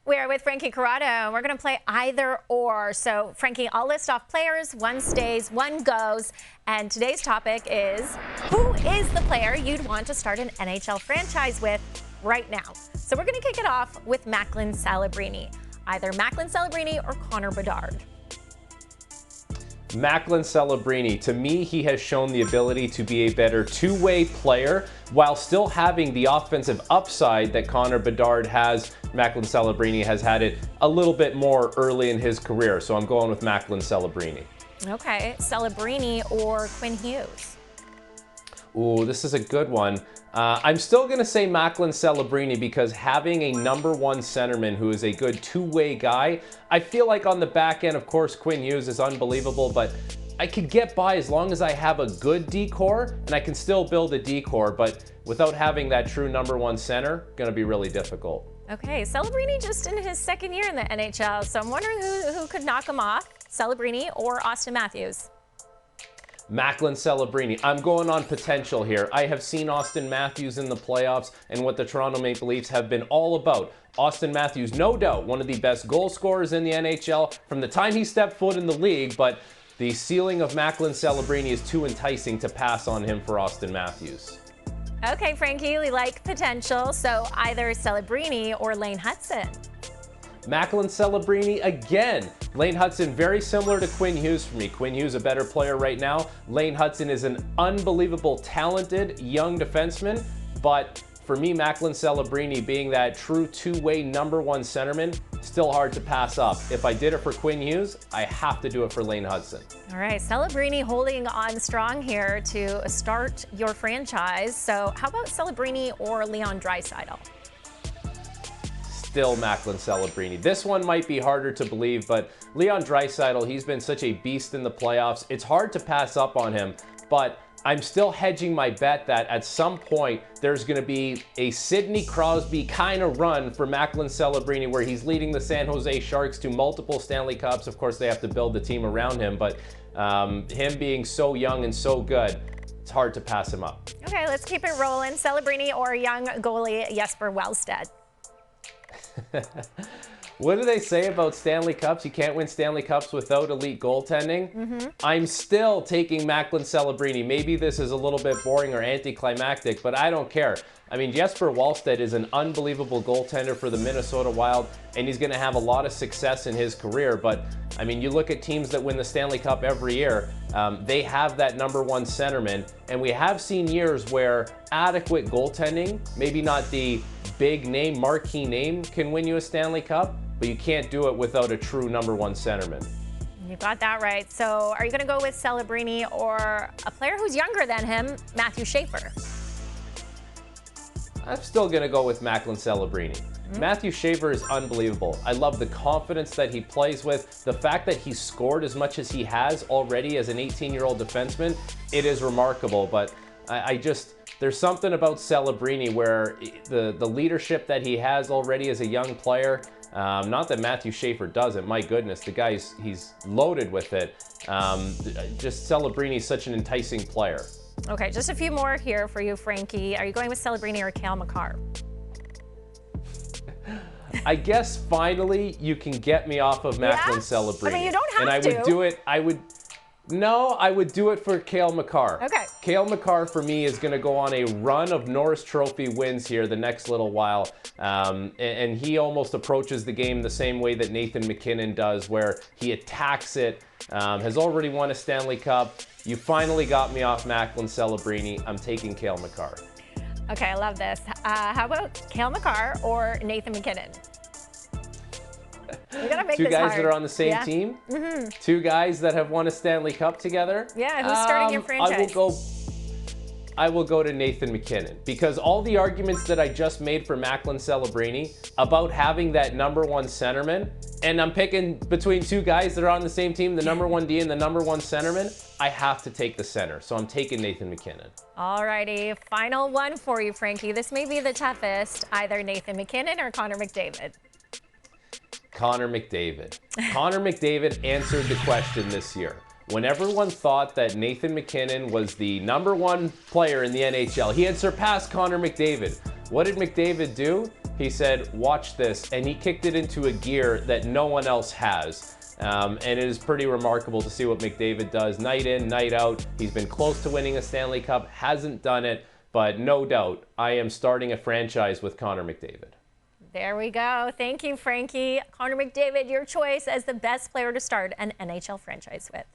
We are with Frankie Corrado. We're going to play either or. So, Frankie, I'll list off players. One stays, one goes. And today's topic is, who is the player you'd want to start an NHL franchise with right now? So we're going to kick it off with Macklin Celebrini. Either Macklin Celebrini or Connor Bedard. Macklin Celebrini, to me, he has shown the ability to be a better two-way player while still having the offensive upside that Connor Bedard has. Macklin Celebrini has had it a little bit more early in his career, so I'm going with Macklin Celebrini. Okay, Celebrini or Quinn Hughes? Ooh, this is a good one. I'm still going to say Macklin Celebrini because having a number one centerman who is a good two-way guy, I feel like on the back end, of course, Quinn Hughes is unbelievable, but I could get by as long as I have a good decor, and I can still build a decor, but without having that true number one center, going to be really difficult. Okay, Celebrini just in his second year in the NHL, so I'm wondering who could knock him off, Celebrini or Austin Matthews? Macklin Celebrini. I'm going on potential here. I have seen Austin Matthews in the playoffs and what the Toronto Maple Leafs have been all about. Austin Matthews, no doubt, one of the best goal scorers in the NHL from the time he stepped foot in the league, but the ceiling of Macklin Celebrini is too enticing to pass on him for Austin Matthews. Okay, Frankie, we like potential, so either Celebrini or Lane Hutson. Macklin Celebrini again. Lane Hutson, very similar to Quinn Hughes for me. Quinn Hughes, a better player right now. Lane Hutson is an unbelievable, talented, young defenseman. But for me, Macklin Celebrini being that true two-way number one centerman, still hard to pass up. If I did it for Quinn Hughes, I have to do it for Lane Hutson. All right, Celebrini holding on strong here to start your franchise. So how about Celebrini or Leon Draisaitl? Still Macklin Celebrini. This one might be harder to believe, but Leon Draisaitl, he's been such a beast in the playoffs. It's hard to pass up on him, but I'm still hedging my bet that at some point there's going to be a Sidney Crosby kind of run for Macklin Celebrini where he's leading the San Jose Sharks to multiple Stanley Cups. Of course, they have to build the team around him, but him being so young and so good, it's hard to pass him up. Okay, let's keep it rolling. Celebrini or young goalie Jesper Wellstedt? What do they say about Stanley Cups? You can't win Stanley Cups without elite goaltending. I'm still taking Macklin Celebrini. Maybe this is a little bit boring or anticlimactic, but I don't care. I mean, Jesper Wallstedt is an unbelievable goaltender for the Minnesota Wild, and he's going to have a lot of success in his career. But, I mean, you look at teams that win the Stanley Cup every year, they have that number one centerman, and we have seen years where adequate goaltending, maybe not the big name, marquee name, can win you a Stanley Cup, but you can't do it without a true number one centerman. You got that right. So are you going to go with Celebrini or a player who's younger than him, Matthew Schaefer? I'm still going to go with Macklin Celebrini. Matthew Schaefer is unbelievable. I love the confidence that he plays with. The fact that he's scored as much as he has already as an 18-year-old defenseman, it is remarkable. But there's something about Celebrini where the leadership that he has already as a young player, not that Matthew Schaefer doesn't, my goodness, the guy, he's loaded with it. Just Celebrini is such an enticing player. Okay, just a few more here for you, Frankie. Are you going with Celebrini or Cale Makar? I guess finally you can get me off of Macklin Celebrini. I mean, you don't have to. And I would do it, I would do it for Cale Makar. Okay. Cale Makar for me is going to go on a run of Norris Trophy wins here the next little while. And he almost approaches the game the same way that Nathan MacKinnon does, where he attacks it, has already won a Stanley Cup. You finally got me off Macklin Celebrini. I'm taking Cale Makar. Okay, I love this. How about Cale Makar or Nathan MacKinnon? We gotta make Two this guys hard. that are on the same team. Two guys that have won a Stanley Cup together. Yeah, who's starting your franchise? I will go to Nathan MacKinnon because all the arguments that I just made for Macklin Celebrini about having that number one centerman, and I'm picking between two guys that are on the same team, the number one D and the number one centerman, I have to take the center. So I'm taking Nathan MacKinnon. All righty, final one for you, Frankie. This may be the toughest, either Nathan MacKinnon or Connor McDavid. Connor McDavid. Connor McDavid answered the question this year. When everyone thought that Nathan MacKinnon was the number one player in the NHL, he had surpassed Connor McDavid. What did McDavid do? he said, watch this, and he kicked it into a gear that no one else has. And it is pretty remarkable to see what McDavid does night in, night out. He's been close to winning a Stanley Cup, hasn't done it, but no doubt I am starting a franchise with Connor McDavid. There we go. Thank you, Frankie. Connor McDavid, your choice as the best player to start an NHL franchise with.